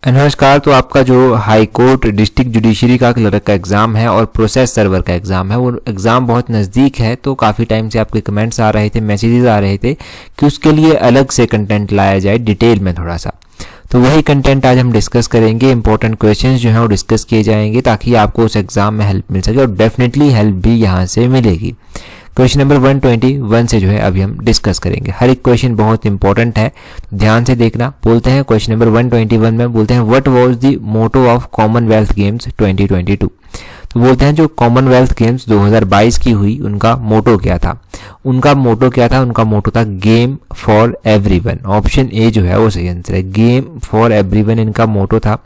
नमस्कार। तो आपका जो हाई कोर्ट डिस्ट्रिक्ट जुडिशरी का क्लर्क का एग्ज़ाम है और प्रोसेस सर्वर का एग्ज़ाम है, वो एग्ज़ाम बहुत नज़दीक है। तो काफ़ी टाइम से आपके कमेंट्स आ रहे थे, मैसेजेस आ रहे थे कि उसके लिए अलग से कंटेंट लाया जाए डिटेल में थोड़ा सा। तो वही कंटेंट आज हम डिस्कस करेंगे। इंपॉर्टेंट क्वेश्चंस जो हैं वो डिस्कस किए जाएंगे ताकि आपको उस एग्ज़ाम में हेल्प मिल सके और डेफिनेटली हेल्प भी यहाँ से मिलेगी। क्वेश्चन नंबर 121 से जो है अभी हम डिस्कस करेंगे। हर एक क्वेश्चन बहुत इंपॉर्टेंट है, ध्यान से देखना। बोलते हैं क्वेश्चन नंबर 121 में, बोलते हैं what was the motto of Commonwealth games 2022। तो बोलते हैं जो कॉमनवेल्थ गेम्स 2022 की हुई उनका मोटो क्या था। उनका मोटो क्या था? उनका मोटो था game for everyone. Option A जो है वो सही आंसर है, गेम फॉर एवरीवन इनका मोटो था।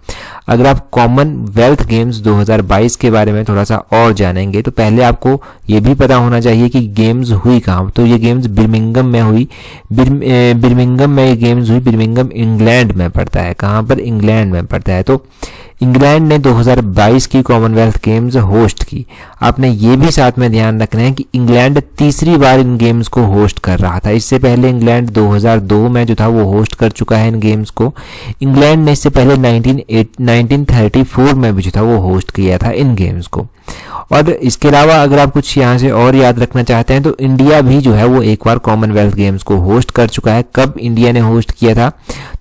अगर आप कॉमनवेल्थ गेम्स 2022 के बारे में थोड़ा सा और जानेंगे तो पहले आपको ये भी पता होना चाहिए कि गेम्स हुई कहाँ। तो ये गेम्स बिर्मिंघम में हुई। बिर्मिंघम में ये गेम्स हुई। बिर्मिंघम इंग्लैंड में पड़ता है। कहाँ पर? इंग्लैंड में पड़ता है। तो इंग्लैंड ने 2022 की कॉमनवेल्थ गेम्स होस्ट की। आपने ये भी साथ में ध्यान रखना है कि इंग्लैंड तीसरी बार इन गेम्स को होस्ट कर रहा था। इससे पहले इंग्लैंड 2002 में जो था वो होस्ट कर चुका है इन गेम्स को। इंग्लैंड ने इससे पहले 1934 में भी जो था वो होस्ट किया था इन गेम्स को। और इसके अलावा अगर आप कुछ यहाँ से और याद रखना चाहते हैं तो इंडिया भी जो है वो एक बार कॉमनवेल्थ गेम्स को होस्ट कर चुका है। कब इंडिया ने होस्ट किया था?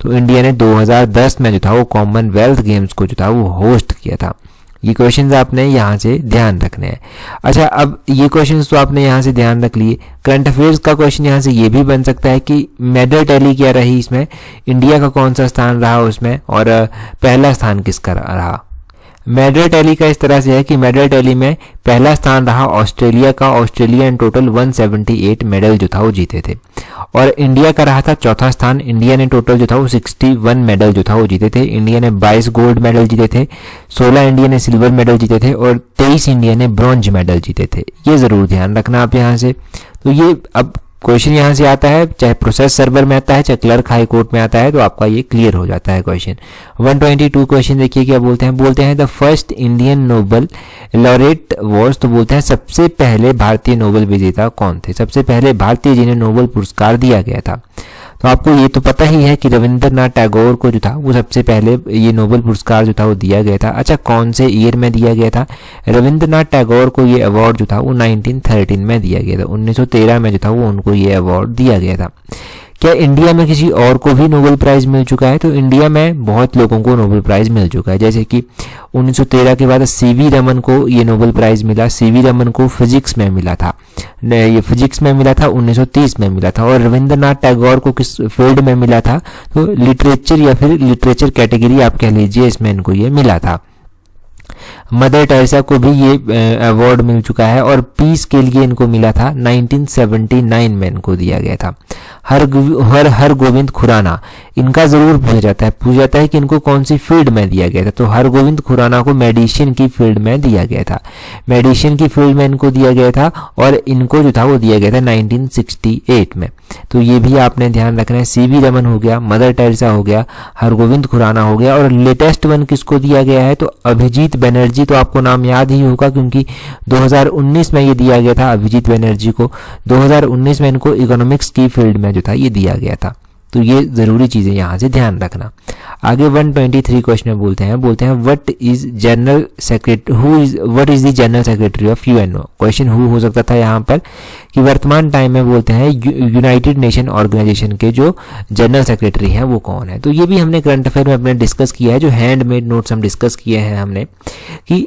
तो इंडिया ने 2010 में जो था वो कॉमनवेल्थ गेम्स को जो था वो होस्ट किया था। ये क्वेश्चंस आपने यहाँ से ध्यान रखने हैं। अच्छा, अब ये क्वेश्चंस तो आपने यहाँ से ध्यान रख लिए। करंट अफेयर्स का क्वेश्चन यहाँ से ये भी बन सकता है कि मेडल टैली क्या रही इसमें, इंडिया का कौन सा स्थान रहा उसमें, और पहला स्थान किसका रहा। मेडल टैली का इस तरह से है कि मेडल टैली में पहला स्थान रहा ऑस्ट्रेलिया का। ऑस्ट्रेलिया इन टोटल 178 मेडल जो था वो जीते थे। और इंडिया का रहा था चौथा स्थान। इंडिया ने टोटल जो था वो 61 मेडल जो था वो जीते थे। इंडिया ने 22 गोल्ड मेडल जीते थे, 16 इंडिया ने सिल्वर मेडल जीते थे और 23 इंडिया ने ब्रॉन्ज मेडल जीते थे। ये जरूर ध्यान रखना आप यहाँ से। तो ये अब क्वेश्चन यहाँ से आता है, चाहे प्रोसेस सर्वर में आता है चाहे क्लर्क हाई कोर्ट में आता है, तो आपका ये क्लियर हो जाता है क्वेश्चन। 122 क्वेश्चन देखिए क्या बोलते हैं। बोलते हैं the first Indian Nobel laureate was. तो बोलते हैं सबसे पहले भारतीय नोबल विजेता कौन थे, सबसे पहले भारतीय जिन्हें नोबल पुरस्कार दिया गया था। तो आपको ये तो पता ही है कि रविंद्रनाथ टैगोर को जो था वो सबसे पहले ये नोबेल पुरस्कार जो था वो दिया गया था। अच्छा, कौन से ईयर में दिया गया था? रविंद्रनाथ टैगोर को ये अवार्ड जो था वो 1913 में दिया गया था। 1913 में जो था वो उनको ये अवार्ड दिया गया था। क्या इंडिया में किसी और को भी नोबेल प्राइज मिल चुका है? तो इंडिया में बहुत लोगों को नोबेल प्राइज मिल चुका है। जैसे कि 1913 के बाद सीवी रमन को ये नोबेल प्राइज मिला। सीवी रमन को फिजिक्स में मिला था, ये फिजिक्स में मिला था, 1930 में मिला था। और रविंद्रनाथ टैगोर को किस फील्ड में मिला था? तो लिटरेचर या फिर लिटरेचर कैटेगरी आप कह लीजिए, इसमें इनको ये मिला था। मदर टेरेसा को भी ये अवार्ड मिल चुका है और पीस के लिए इनको मिला था 1979 में इनको दिया गया था। हर गोविंद खुराना, इनका जरूर पूछा जाता है कि इनको कौन सी फील्ड में दिया गया था। तो हर गोविंद खुराना को मेडिसिन की फील्ड में दिया गया था। मेडिसिन की फील्ड में इनको दिया गया था और इनको जो था वो दिया गया था 1968 में। तो ये भी आपने ध्यान रखना है। सीवी रमन हो गया, मदर टेरेसा हो गया, हरगोविंद खुराना हो गया। और लेटेस्ट वन किसको दिया गया है? तो अभिजीत बनर्जी। तो आपको नाम याद ही होगा क्योंकि 2019 में ये दिया गया था अभिजीत बनर्जी को। 2019 में इनको इकोनॉमिक्स की फील्ड में जो था ये दिया गया था। तो ये जरूरी चीजें यहाँ से ध्यान रखना। आगे 123 क्वेश्चन में बोलते हैं what is the general secretary of UNO. Question who हो सकता था यहाँ पर कि वर्तमान टाइम में बोलते हैं यूनाइटेड नेशन ऑर्गेनाइजेशन के जो जनरल सेक्रेटरी हैं वो कौन है। तो ये भी हमने करंट अफेयर में अपने डिस्कस किया है। जो हैंडमेड नोट्स हम डिस्कस किए हैं हमने कि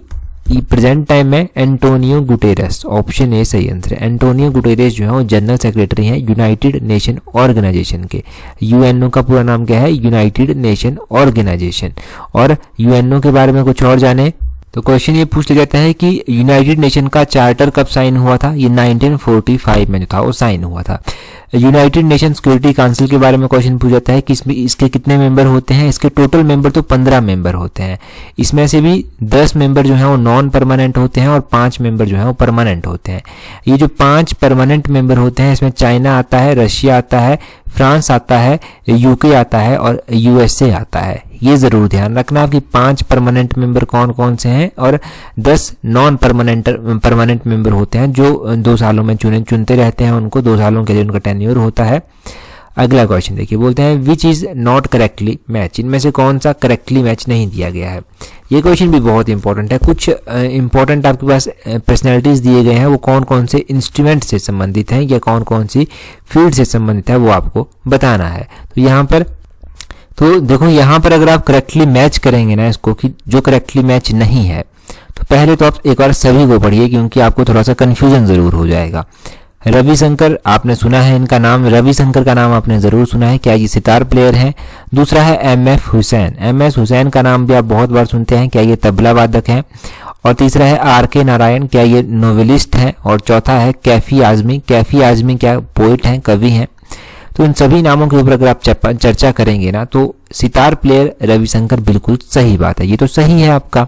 प्रेजेंट टाइम में एंटोनियो गुटेरेस। ऑप्शन ए सही आंसर है। एंटोनियो गुटेरेस जो है वो जनरल सेक्रेटरी हैं यूनाइटेड नेशन ऑर्गेनाइजेशन के। यूएनओ का पूरा नाम क्या है? United Nation organisation. और यूएनओ के बारे में कुछ और जाने तो क्वेश्चन ये पूछ लिया जाता है कि यूनाइटेड नेशन का चार्टर कब साइन हुआ था? ये 1945 में जो था वो साइन हुआ था। यूनाइटेड नेशन सिक्योरिटी काउंसिल के बारे में क्वेश्चन पूछा जाता है कि इसमें इसके कितने मेंबर होते हैं? इसके टोटल मेंबर तो 15 मेंबर होते हैं। इसमें से भी 10 मेंबर जो हैं वो नॉन परमानेंट होते हैं और 5 मेंबर जो हैं वो परमानेंट होते हैं। ये जो 5 परमानेंट मेंबर होते हैं इसमें चाइना आता है, रशिया आता है, फ्रांस आता है, यूके आता है और यूएसए आता है। ये जरूर ध्यान रखना कि 5 परमानेंट मेंबर कौन कौन से हैं और 10 नॉन परमानेंट मेंबर होते हैं जो 2 सालों में चुनते रहते हैं। उनको 2 सालों के लिए उनका टेन्योर होता है। अगला क्वेश्चन देखिए, बोलते हैं which is not correctly match, इनमें से कौन सा करेक्टली मैच नहीं दिया गया है। ये क्वेश्चन भी बहुत इंपॉर्टेंट है। कुछ इंपॉर्टेंट आपके पास पर्सनैलिटीज दिए गए हैं, वो कौन कौन से इंस्ट्रूमेंट से संबंधित हैं या कौन कौन सी फील्ड से संबंधित है वो आपको बताना है। तो यहाँ पर तो देखो, यहाँ पर अगर आप करेक्टली मैच करेंगे ना इसको, कि जो करेक्टली मैच नहीं है, तो पहले तो आप एक बार सभी को पढ़िए, क्योंकि आपको थोड़ा सा कन्फ्यूजन जरूर हो जाएगा। रविशंकर आपने सुना है इनका नाम, रविशंकर का नाम आपने जरूर सुना है, क्या ये सितार प्लेयर हैं। दूसरा है एम.एफ. हुसैन, एम.एस. हुसैन का नाम भी आप बहुत बार सुनते हैं, क्या ये तबला वादक हैं। और तीसरा है आर.के. नारायण, क्या ये नोवेलिस्ट हैं। और चौथा है कैफी आजमी, कैफी आजमी क्या पोइट हैं, कवि हैं। तो इन सभी नामों के ऊपर अगर आप चर्चा करेंगे ना, तो सितार प्लेयर रविशंकर बिल्कुल सही बात है, ये तो सही है आपका।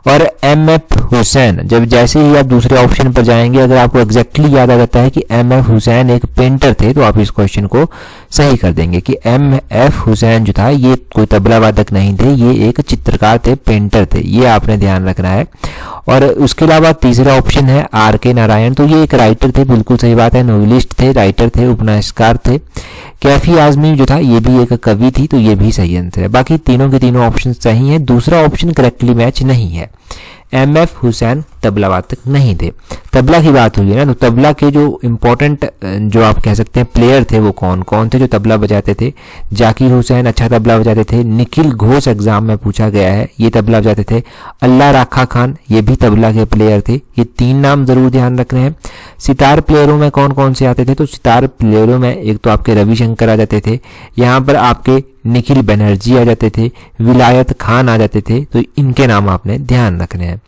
और एम.एफ. हुसैन, जब जैसे ही आप दूसरे ऑप्शन पर जाएंगे, अगर आपको एग्जैक्टली याद आ जाता है कि एम.एफ. हुसैन एक पेंटर थे, तो आप इस क्वेश्चन को सही कर देंगे कि एम.एफ. हुसैन जो था ये कोई तबला वादक नहीं थे, ये एक चित्रकार थे, पेंटर थे, ये आपने ध्यान रखना है। और उसके अलावा तीसरा ऑप्शन है आर.के. नारायण, तो ये एक राइटर थे, बिल्कुल सही बात है, नोवेलिस्ट थे, राइटर थे, उपन्यासकार थे। कैफी आजमी जो था ये भी एक कवि थी, तो ये भी सही आंसर है। बाकी तीनों के तीनों ऑप्शन सही हैं, दूसरा ऑप्शन करेक्टली मैच नहीं है। एम.एफ. हुसैन तबला वादक नहीं थे। तबला की बात हुई है ना, तो तबला के जो इम्पोर्टेंट जो आप कह सकते हैं प्लेयर थे, वो कौन कौन थे जो तबला बजाते थे। जाकिर हुसैन अच्छा तबला बजाते थे, निखिल घोष एग्जाम में पूछा गया है, ये तबला बजाते थे। अल्लाह राखा खान ये भी तबला के प्लेयर थे। ये तीन नाम जरूर ध्यान रखने हैं। सितार प्लेयरों में कौन कौन से आते थे, तो सितार प्लेयरों में एक तो आपके रविशंकर आ जाते थे, यहाँ पर आपके निखिल बनर्जी आ जाते थे, विलायत खान आ जाते थे, तो इनके नाम आपने ध्यान रखने हैं।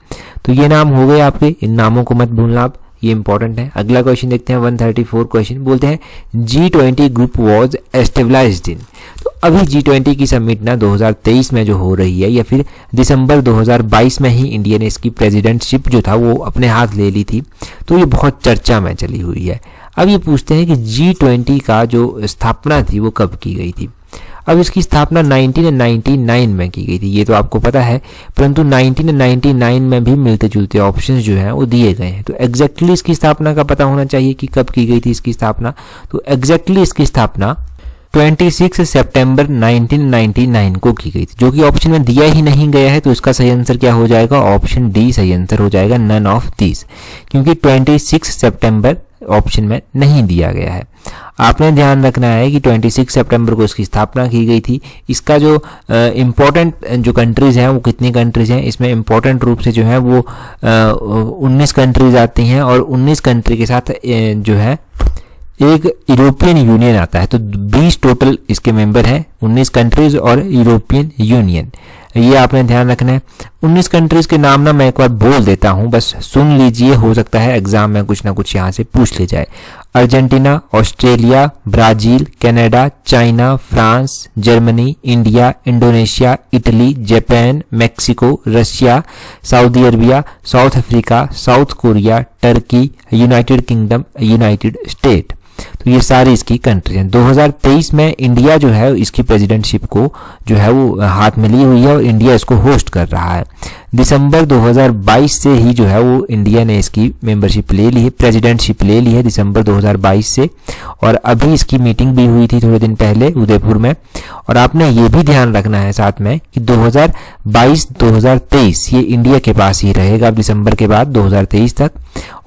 तो ये नाम हो गए आपके, इन नामों को मत भूलना आप, ये इंपॉर्टेंट है। अगला क्वेश्चन देखते हैं 134 क्वेश्चन, बोलते हैं G20 ग्रुप वॉज एस्टेब्लाइज्ड इन। तो अभी G20 की समिट ना 2023 में जो हो रही है, या फिर दिसंबर 2022 में ही इंडिया ने इसकी प्रेसिडेंटशिप जो था वो अपने हाथ ले ली थी, तो ये बहुत चर्चा में चली हुई है। अब ये पूछते हैं कि G20 का जो स्थापना थी वो कब की गई थी। अब इसकी स्थापना 1999 में की गई थी, ये तो आपको पता है, परंतु 1999 में भी मिलते जुलते ऑप्शंस जो हैं वो दिए गए हैं। तो एग्जैक्टली इसकी स्थापना का पता होना चाहिए कि कब की गई थी इसकी स्थापना। तो एग्जैक्टली इसकी स्थापना 26 सितंबर 1999 को की गई थी, जो कि ऑप्शन में दिया ही नहीं गया है। तो इसका सही आंसर क्या हो जाएगा, ऑप्शन डी सही आंसर हो जाएगा, नन ऑफ दीज, क्योंकि 26 सितंबर ऑप्शन में नहीं दिया गया है। आपने ध्यान रखना है कि 26 सितंबर को इसकी स्थापना की गई थी। इसका जो इम्पोर्टेंट जो कंट्रीज हैं वो कितनी कंट्रीज हैं, इसमें इम्पोर्टेंट रूप से जो है वो 19 कंट्रीज आती हैं, और 19 कंट्री के साथ जो है एक यूरोपियन यूनियन आता है। तो 20 टोटल इसके मेंबर हैं, 19 कंट्रीज और यूरोपियन यूनियन, ये आपने ध्यान रखना है। 19 कंट्रीज के नाम ना मैं एक बार बोल देता हूं, बस सुन लीजिए, हो सकता है एग्जाम में कुछ ना कुछ यहां से पूछ ले जाए। Argentina, Australia, Brazil, Canada, China, France, Germany, India, Indonesia, Italy, Japan, Mexico, Russia, Saudi Arabia, south Africa, south Korea, Turkey, United kingdom, United state. तो ये सारी इसकी कंट्री हैं। 2023 में इंडिया जो है इसकी प्रेसिडेंटशिप को जो है वो हाथ में ली हुई है, और इंडिया इसको होस्ट कर रहा है। दिसंबर 2022 से ही जो है वो इंडिया ने इसकी मेंबरशिप ले ली है, प्रेसिडेंटशिप ले ली है दिसंबर 2022 से। और अभी इसकी मीटिंग भी हुई थी थोड़े दिन पहले उदयपुर में। और आपने ये भी ध्यान रखना है साथ में कि 2022-2023 ये इंडिया के पास ही रहेगा दिसंबर के बाद 2023 तक।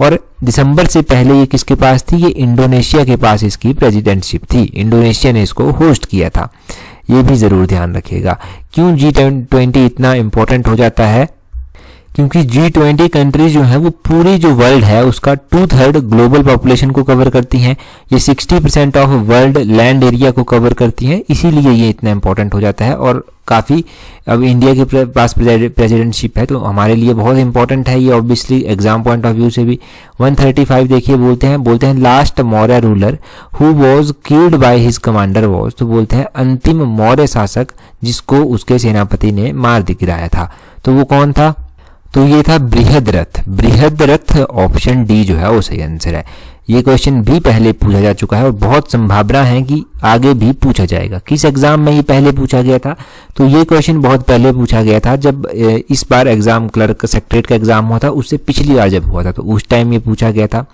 और दिसंबर से पहले ये किसके पास थी, ये इंडोनेशिया के पास इसकी प्रेसिडेंटशिप थी, इंडोनेशिया ने इसको होस्ट किया था। ये भी जरूर ध्यान रखिएगा। क्यों G20 इतना इंपॉर्टेंट हो जाता है, क्योंकि G20 कंट्रीज जो है वो पूरी जो वर्ल्ड है उसका 2/3 ग्लोबल पॉपुलेशन को कवर करती हैं। ये 60% ऑफ वर्ल्ड लैंड एरिया को कवर करती हैं, इसीलिए ये इतना इंपॉर्टेंट हो जाता है। और काफ़ी अब इंडिया के पास प्रेसिडेंटशिप है, तो हमारे लिए बहुत इंपॉर्टेंट है ये, obviously exam point of view से भी। 135 देखिए, बोलते हैं last Maurya ruler who was killed by his commander was. तो बोलते हैं अंतिम मौर्य शासक जिसको उसके सेनापति ने मार गिराया था, तो वो कौन था, तो ये था बृहद्रथ। बृहद्रथ ऑप्शन डी जो है वो सही आंसर है। ये क्वेश्चन भी पहले पूछा जा चुका है और बहुत संभावना है कि आगे भी पूछा जाएगा। किस एग्जाम में ये पहले पूछा गया था, तो ये क्वेश्चन बहुत पहले पूछा गया था, जब इस बार एग्जाम क्लर्क सेक्रेटरीट का एग्जाम हुआ था, उससे पिछली बार जब हुआ था तो उस टाइम ये पूछा गया था।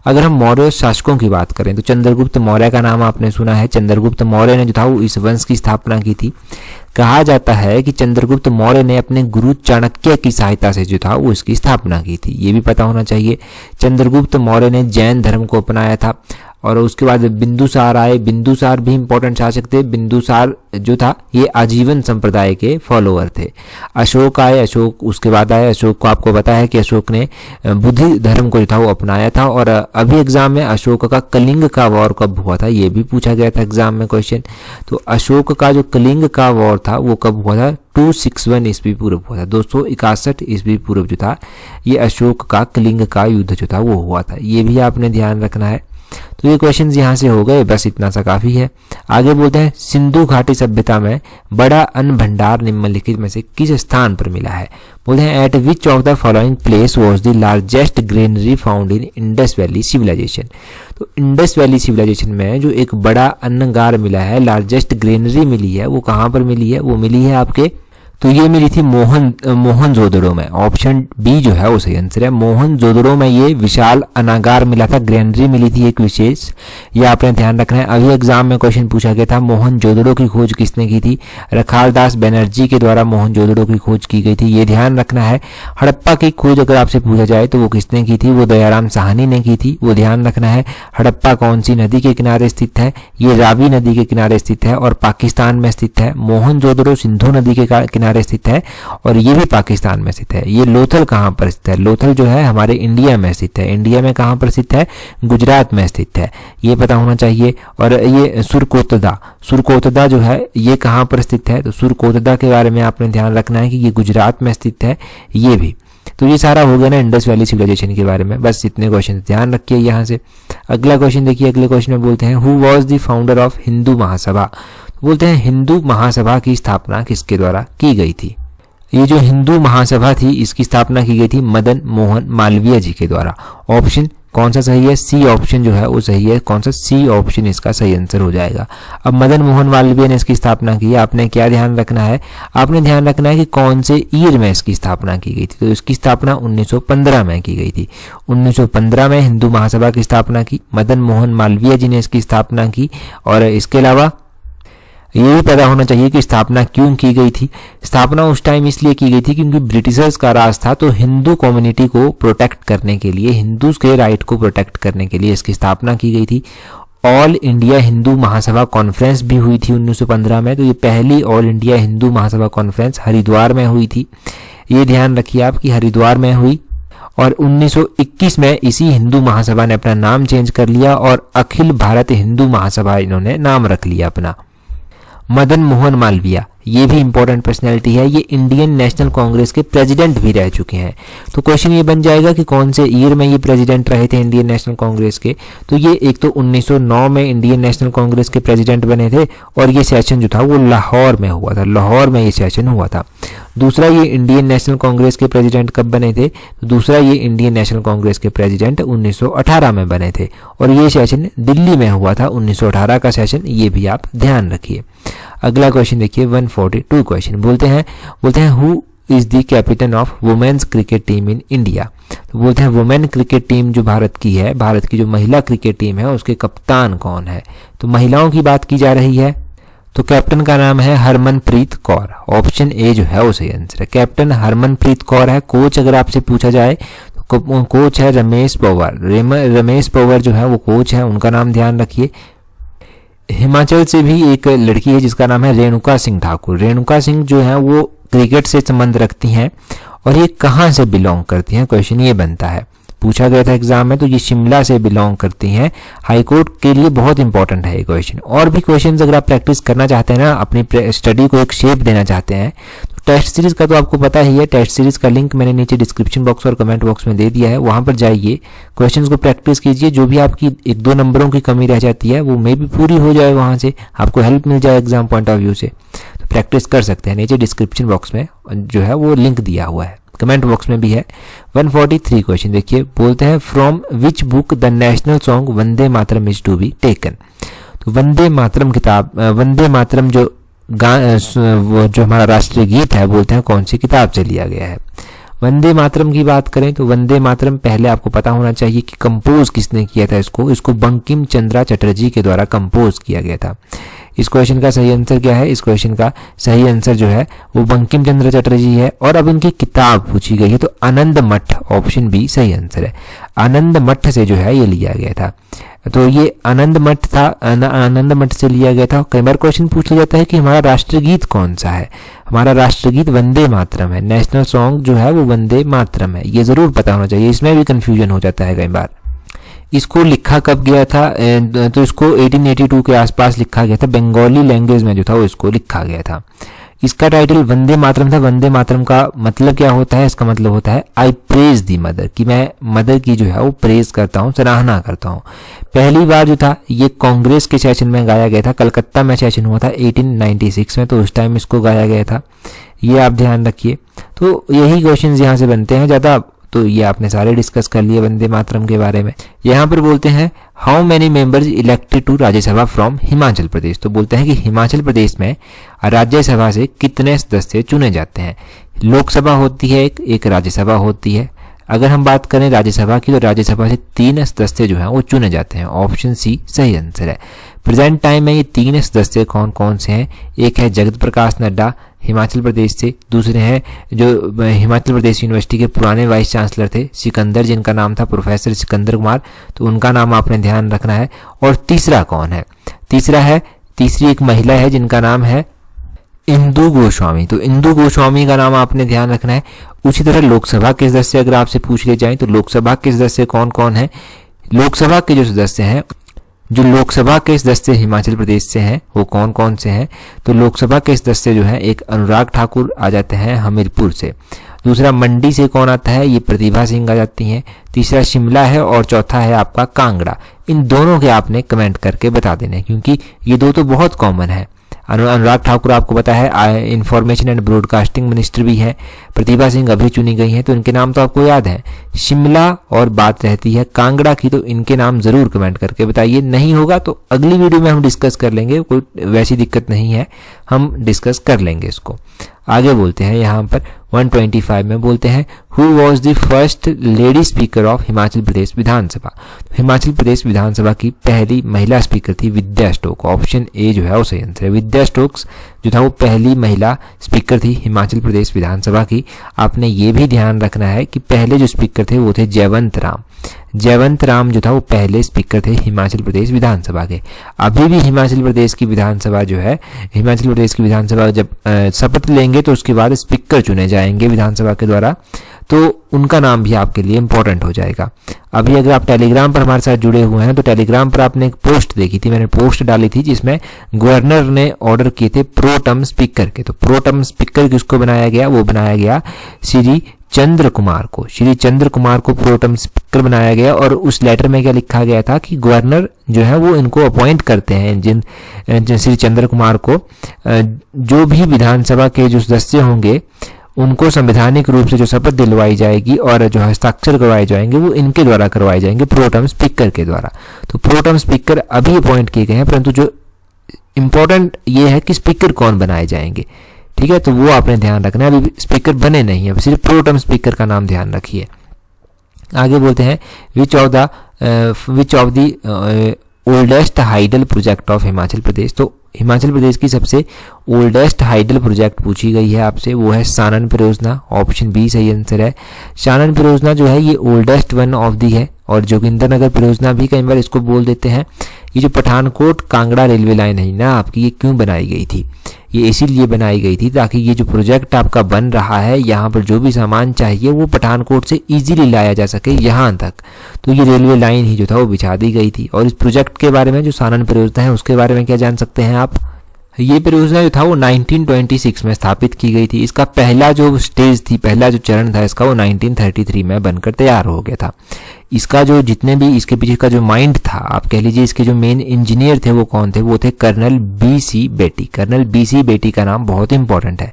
अगर हम मौर्य शासकों की बात करें तो चंद्रगुप्त मौर्य का नाम आपने सुना है। चंद्रगुप्त मौर्य ने जो था वो इस वंश की स्थापना की थी। कहा जाता है कि चंद्रगुप्त मौर्य ने अपने गुरु चाणक्य की सहायता से जो था वो इसकी स्थापना की थी, ये भी पता होना चाहिए। चंद्रगुप्त मौर्य ने जैन धर्म को अपनाया था। और उसके बाद बिंदुसार आए। बिंदुसार भी इंपॉर्टेंट शासक थे। बिंदुसार जो था ये आजीवन संप्रदाय के फॉलोअर थे। अशोक आए। अशोक उसके बाद आए। अशोक को आपको पता है कि अशोक ने बुद्ध धर्म को जो था वो अपनाया था। और अभी एग्जाम में अशोक का कलिंग का वॉर कब हुआ था ये भी पूछा गया था एग्जाम में क्वेश्चन। तो अशोक का जो कलिंग का वॉर था वो कब हुआ था? 261 ईस्वी पूर्व हुआ था। 261 ईस्वी पूर्व जो था ये अशोक का कलिंग का युद्ध जो था वो हुआ था। ये भी आपने ध्यान रखना है। तो ये क्वेश्चंस यहाँ से हो गए, बस इतना सा काफी है। आगे बोलते हैं सिंधु घाटी सभ्यता में बड़ा अन्न भंडार निम्नलिखित में से किस स्थान पर मिला है? बोलते हैं at which of the following place was the largest granary found in Indus valley civilisation? तो इंडस वैली सिविलाइजेशन में जो एक बड़ा अन्नगार मिला है, लार्जेस्ट ग्रेनरी मिली है, वो कहाँ पर मिली है? वो मिली है आपके, तो ये मिली थी मोहनजोदड़ो में। ऑप्शन बी जो है वो सही आंसर है। मोहनजोदड़ो में ये विशाल अनागार मिला था, ग्रेनरी मिली थी एक विशेष। ये आपने ध्यान रखना है। अभी एग्जाम में क्वेश्चन पूछा गया था मोहनजोदड़ो की खोज किसने की थी? रखालदास बनर्जी के द्वारा मोहनजोदड़ो की खोज की गई थी, ये ध्यान रखना है। हड़प्पा की खोज अगर आपसे पूछा जाए तो वो किसने की थी? वो दयाराम साहनी ने की थी, वो ध्यान रखना है। हड़प्पा कौन सी नदी के किनारे स्थित है? ये रावी नदी के किनारे स्थित है और पाकिस्तान में स्थित है। मोहनजोदड़ो सिंधु नदी के किनारे स्थित है और ये भी पाकिस्तान में स्थित है। ये लोथल कहाँ पर स्थित है? लोथल जो है हमारे इंडिया में स्थित है। इंडिया में कहाँ पर स्थित है? गुजरात में स्थित है, ये पता होना चाहिए। और ये सुरकोतदा जो है ये कहाँ पर स्थित है? तो सुरकोतदा के बारे में आपने ध्यान रखना है कि ये गुजरात में स्थित है, ये भी। तो ये सारा हो गया ना इंडस वैली सिविलाइजेशन के बारे में। बस इतने क्वेश्चन ध्यान रखिए यहाँ से। अगला क्वेश्चन देखिए। अगले क्वेश्चन में बोलते हैं who was the founder of Hindu Mahasabha? बोलते हैं हिंदू महासभा की स्थापना किसके द्वारा की गई थी? ये जो हिंदू महासभा थी इसकी स्थापना की गई थी मदन मोहन मालवीय जी के द्वारा। ऑप्शन कौन सा सही है? सी ऑप्शन जो है वो सही है। कौन सा? सी ऑप्शन इसका सही आंसर हो जाएगा। अब मदन मोहन मालवीय ने इसकी स्थापना की है। आपने क्या ध्यान रखना है? आपने ध्यान रखना है कि कौन से ईयर में इसकी स्थापना की गई थी। तो इसकी स्थापना 1915 में की गई थी। 1915 में हिंदू महासभा की स्थापना की मदन मोहन मालवीय जी ने इसकी स्थापना की। और इसके अलावा ये भी पता होना चाहिए कि स्थापना क्यों की गई थी। स्थापना उस टाइम इसलिए की गई थी क्योंकि ब्रिटिशर्स का राज था, तो हिंदू कम्युनिटी को प्रोटेक्ट करने के लिए, हिंदूज के राइट को प्रोटेक्ट करने के लिए इसकी स्थापना की गई थी। All India Hindu Mahasabha conference भी हुई थी 1915 में। तो ये पहली all India Hindu Mahasabha conference Haridwar में हुई थी, ये ध्यान रखिए आप कि हरिद्वार में हुई। और 1921 में इसी हिंदू महासभा ने अपना नाम चेंज कर लिया और अखिल भारत हिंदू महासभा इन्होंने नाम रख लिया अपना। मदन मोहन मालवीय ये भी इंपॉर्टेंट पर्सनैलिटी है। ये इंडियन नेशनल कांग्रेस के प्रेसिडेंट भी रह चुके हैं। तो क्वेश्चन ये बन जाएगा कि कौन से ईयर में ये प्रेसिडेंट रहे थे इंडियन नेशनल कांग्रेस के? तो ये एक तो 1909 में इंडियन नेशनल कांग्रेस के प्रेसिडेंट बने थे और ये सेशन जो था वो लाहौर में हुआ था। लाहौर में ये सेशन हुआ था। दूसरा, ये इंडियन नेशनल कांग्रेस के प्रेसिडेंट कब बने थे? तो दूसरा, ये इंडियन नेशनल कांग्रेस के प्रेसिडेंट 1918 में बने थे और ये सेशन दिल्ली में हुआ था 1918 का सेशन, ये भी आप ध्यान रखिए। अगला क्वेश्चन देखिए 142 क्वेश्चन। बोलते हैं who is the captain of women's cricket team in India? तो बोलते हैं वुमेन क्रिकेट टीम जो भारत की है, भारत की जो महिला क्रिकेट टीम है उसके कप्तान कौन है? तो महिलाओं की बात की जा रही है, तो कैप्टन का नाम है हरमनप्रीत कौर। ऑप्शन ए जो है वो सही आंसर है। कैप्टन हरमनप्रीत कौर है। कोच अगर आपसे पूछा जाए तो कोच है रमेश पवार। रमेश पवार जो है वो कोच है, उनका नाम ध्यान रखिए। हिमाचल से भी एक लड़की है जिसका नाम है रेणुका सिंह ठाकुर। रेणुका सिंह जो है वो क्रिकेट से संबंध रखती हैं और ये कहाँ से बिलोंग करती हैं? क्वेश्चन ये बनता है, पूछा गया था एग्जाम में। तो ये शिमला से बिलोंग करती हैं। हाईकोर्ट के लिए बहुत इंपॉर्टेंट है ये क्वेश्चन। और भी क्वेश्चन अगर आप प्रैक्टिस करना चाहते हैं ना, अपनी स्टडी को एक शेप देना चाहते हैं, तो टेस्ट सीरीज का तो आपको पता ही है। टेस्ट सीरीज का लिंक मैंने नीचे डिस्क्रिप्शन बॉक्स और कमेंट बॉक्स में दे दिया है, वहां पर जाइए, क्वेश्चंस को प्रैक्टिस कीजिए। जो भी आपकी 1-2 नंबरों की कमी रह जाती है वो मे भी पूरी हो जाए, वहां से आपको हेल्प मिल जाए एग्जाम पॉइंट ऑफ व्यू से। तो प्रैक्टिस कर सकते हैं। नीचे डिस्क्रिप्शन बॉक्स में जो है वो लिंक दिया हुआ है, कमेंट बॉक्स में भी है। 143 क्वेश्चन देखिए। बोलते हैं from which book the national song Vande Mataram is to be taken? तो वंदे मातरम किताब, वंदे मातरम जो हमारा राष्ट्रीय गीत है, बोलते हैं कौन सी किताब से लिया गया है? वंदे मातरम की बात करें तो वंदे मातरम पहले आपको पता होना चाहिए कि कंपोज किसने किया था इसको बंकिम चंद्रा चटर्जी के द्वारा कंपोज किया गया था। इस क्वेश्चन का सही आंसर क्या है? इस क्वेश्चन का सही आंसर जो है वो बंकिम चंद्र चटर्जी है। और अब इनकी किताब पूछी गई है तो आनंद मठ, ऑप्शन बी सही आंसर है। आनंद मठ से जो है ये लिया गया था, तो ये आनंद मठ था, आनंद मठ से लिया गया था। कई बार क्वेश्चन पूछ लिया जाता है कि हमारा राष्ट्रगीत कौन सा है? हमारा राष्ट्रगीत वंदे मातरम है, नेशनल सॉन्ग जो है वो वंदे मातरम है, ये जरूर पता होना चाहिए, इसमें भी कंफ्यूजन हो जाता है कई बार। इसको लिखा कब गया था? तो इसको 1882 के आसपास लिखा गया था, बंगाली लैंग्वेज में जो था वो इसको लिखा गया था। इसका टाइटल वंदे मातरम था। वंदे मातरम का मतलब क्या होता है? इसका मतलब होता है आई प्रेज दी मदर, कि मैं मदर की जो है वो प्रेज करता हूँ, सराहना करता हूँ। पहली बार जो था ये कांग्रेस के सेशन में गाया गया था, कलकत्ता में सेशन हुआ था 1896 में, तो उस टाइम इसको गाया गया था, ये आप ध्यान रखिए। तो यही क्वेश्चन यहाँ से बनते हैं ज़्यादा, तो ये आपने सारे डिस्कस कर लिए वंदे मातरम के बारे में। यहाँ पर बोलते हैं how many members elected to Rajya Sabha from Himachal Pradesh, तो बोलते हैं कि हिमाचल प्रदेश में राज्यसभा से कितने सदस्य चुने जाते हैं। लोकसभा होती है एक राज्यसभा होती है। अगर हम बात करें राज्यसभा की तो राज्यसभा से 3 सदस्य जो हैं वो चुने जाते हैं, ऑप्शन सी सही आंसर है। प्रेजेंट टाइम में ये 3 सदस्य कौन कौन से हैं? एक है जगत प्रकाश नड्डा हिमाचल प्रदेश से, दूसरे हैं जो हिमाचल प्रदेश यूनिवर्सिटी के पुराने वाइस चांसलर थे सिकंदर, जिनका नाम था प्रोफेसर सिकंदर कुमार, तो उनका नाम आपने ध्यान रखना है। और तीसरा कौन है? तीसरी एक महिला है जिनका नाम है इंदु गोस्वामी, तो इंदु गोस्वामी का नाम आपने ध्यान रखना है। उसी तरह लोकसभा के सदस्य अगर आपसे पूछ लिए जाएं तो लोकसभा के सदस्य कौन कौन है? लोकसभा के जो सदस्य हैं, जो लोकसभा के सदस्य हिमाचल प्रदेश से हैं वो कौन कौन से हैं? तो लोकसभा के सदस्य जो हैं, एक अनुराग ठाकुर आ जाते हैं हमीरपुर से, दूसरा मंडी से कौन आता है? ये प्रतिभा सिंह आ जाती हैं, तीसरा शिमला है और चौथा है आपका कांगड़ा। इन दोनों के आपने कमेंट करके बता देने, क्योंकि ये दो तो बहुत कॉमन है। अनुराग ठाकुर आपको पता है इंफॉर्मेशन एंड ब्रॉडकास्टिंग मिनिस्टर भी है, प्रतिभा सिंह अभी चुनी गई हैं तो इनके नाम तो आपको याद है। शिमला और बात रहती है कांगड़ा की, तो इनके नाम जरूर कमेंट करके बताइए। नहीं होगा तो अगली वीडियो में हम डिस्कस कर लेंगे, कोई वैसी दिक्कत नहीं है, हम डिस्कस कर लेंगे इसको। आगे बोलते हैं यहाँ पर 125 में बोलते हैं who was the first lady speaker of Himachal Pradesh Vidhan Sabha. Himachal Pradesh Vidhan Sabha की पहली महिला स्पीकर थी विद्या स्टोक, ऑप्शन ए जो है वो सही आंसर है। विद्या स्टोक्स जो था वो पहली महिला स्पीकर थी हिमाचल प्रदेश विधानसभा की। आपने ये भी ध्यान रखना है कि पहले जो स्पीकर थे वो थे जयवंत राम। जयवंत राम जो था वो पहले स्पीकर थे हिमाचल प्रदेश विधानसभा के। अभी भी हिमाचल प्रदेश की विधानसभा जो है, हिमाचल प्रदेश की विधानसभा जब शपथ लेंगे तो उसके बाद स्पीकर चुने जाएंगे विधानसभा के द्वारा, तो उनका नाम भी आपके लिए इंपॉर्टेंट हो जाएगा। अभी अगर आप टेलीग्राम पर हमारे साथ जुड़े हुए हैं तो टेलीग्राम पर आपने एक पोस्ट देखी थी, मैंने पोस्ट डाली थी जिसमें गवर्नर ने ऑर्डर किए थे प्रो टर्म स्पीकर के। तो प्रो टर्म स्पीकर किसको बनाया गया? वो बनाया गया श्री चंद्र कुमार को। श्री चंद्र कुमार को प्रो टर्म स्पीकर बनाया गया और उस लेटर में क्या लिखा गया था कि गवर्नर जो है वो इनको अपॉइंट करते हैं, जिन श्री चंद्र कुमार को, जो भी विधानसभा के जो सदस्य होंगे उनको संवैधानिक रूप से जो शपथ दिलवाई जाएगी और जो हस्ताक्षर करवाए जाएंगे वो इनके द्वारा करवाए जाएंगे, प्रो टर्म स्पीकर के द्वारा। तो प्रो टर्म स्पीकर अभी अपॉइंट किए गए हैं, परंतु जो इंपॉर्टेंट ये है कि स्पीकर कौन बनाए जाएंगे, ठीक है, तो वो आपने ध्यान रखना है। अभी स्पीकर बने नहीं है, सिर्फ प्रो टर्म स्पीकर का नाम ध्यान रखिए। आगे बोलते हैं which of the oldest hydel project of Himachal Pradesh. तो हिमाचल प्रदेश की सबसे ओल्डेस्ट हाइडल प्रोजेक्ट पूछी गई है आपसे, वो है सानन परियोजना, ऑप्शन बी सही आंसर है। सानन परियोजना जो है ये ओल्डेस्ट वन ऑफ दी है, और जोगिंदरनगर परियोजना भी कई बार इसको बोल देते हैं। ये जो पठानकोट कांगड़ा रेलवे लाइन है ना आपकी, ये क्यों बनाई गई थी? ये इसीलिए बनाई गई थी ताकि ये जो प्रोजेक्ट आपका बन रहा है यहाँ पर जो भी सामान चाहिए वो पठानकोट से इजीली लाया जा सके यहाँ तक, तो ये रेलवे लाइन ही जो था वो बिछा दी गई थी। और इस प्रोजेक्ट के बारे में जो सानन परियोजना है उसके बारे में क्या जान सकते हैं आप? ये परियोजना जो था वो 1926 में स्थापित की गई थी। इसका पहला जो स्टेज थी, पहला जो चरण था इसका, वो 1933 में बनकर तैयार हो गया था। इसका जो जितने भी इसके पीछे का जो माइंड था, आप कह लीजिए इसके जो मेन इंजीनियर थे वो कौन थे? वो थे कर्नल BC बेटी। कर्नल BC बेटी का नाम बहुत इंपॉर्टेंट है।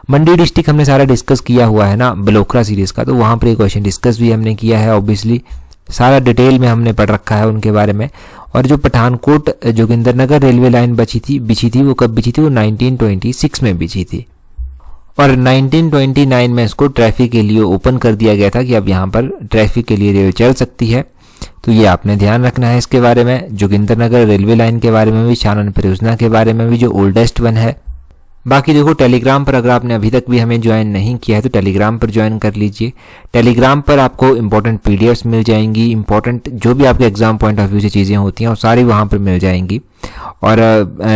मंडी डिस्ट्रिक्ट हमने सारा डिस्कस किया हुआ है ना बलोखरा सीरीज का, तो वहां पर एक क्वेश्चन डिस्कस भी हमने किया है, ऑब्वियसली सारा डिटेल में हमने पढ़ रखा है उनके बारे में। और जो पठानकोट जोगिंदरनगर रेलवे लाइन बिछी थी वो कब बिछी थी? वो 1926 में बिछी थी। और 1929 में इसको ट्रैफिक के लिए ओपन कर दिया गया था कि अब यहाँ पर ट्रैफिक के लिए रेल चल सकती है। तो ये आपने ध्यान रखना है इसके बारे में। जोगिंदरनगर रेलवे लाइन के बारे में भी, शानन परियोजना के बारे में भी, जो ओल्डेस्ट वन है। बाकी देखो, टेलीग्राम पर अगर आपने अभी तक भी हमें ज्वाइन नहीं किया है तो टेलीग्राम पर ज्वाइन कर लीजिए। टेलीग्राम पर आपको इंपॉर्टेंट पीडीएफ्स मिल जाएंगी, इंपॉर्टेंट जो भी आपके एग्जाम पॉइंट ऑफ व्यू से चीज़ें होती हैं वो सारी वहाँ पर मिल जाएंगी। और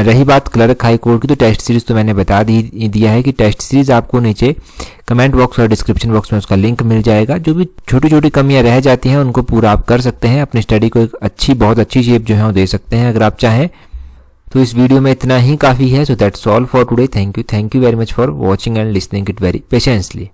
रही बात क्लर्क हाई कोर्ट की, तो टेस्ट सीरीज़ तो मैंने बता दिया है कि टेस्ट सीरीज़ आपको नीचे कमेंट बॉक्स और डिस्क्रिप्शन बॉक्स में उसका लिंक मिल जाएगा। जो भी छोटी छोटी कमियां रह जाती हैं उनको पूरा आप कर सकते हैं, अपनी स्टडी को एक बहुत अच्छी शेप जो है वो दे सकते हैं अगर आप चाहें। तो इस वीडियो में इतना ही काफ़ी है। So that's all for today. Thank you very much for watching and listening it very patiently.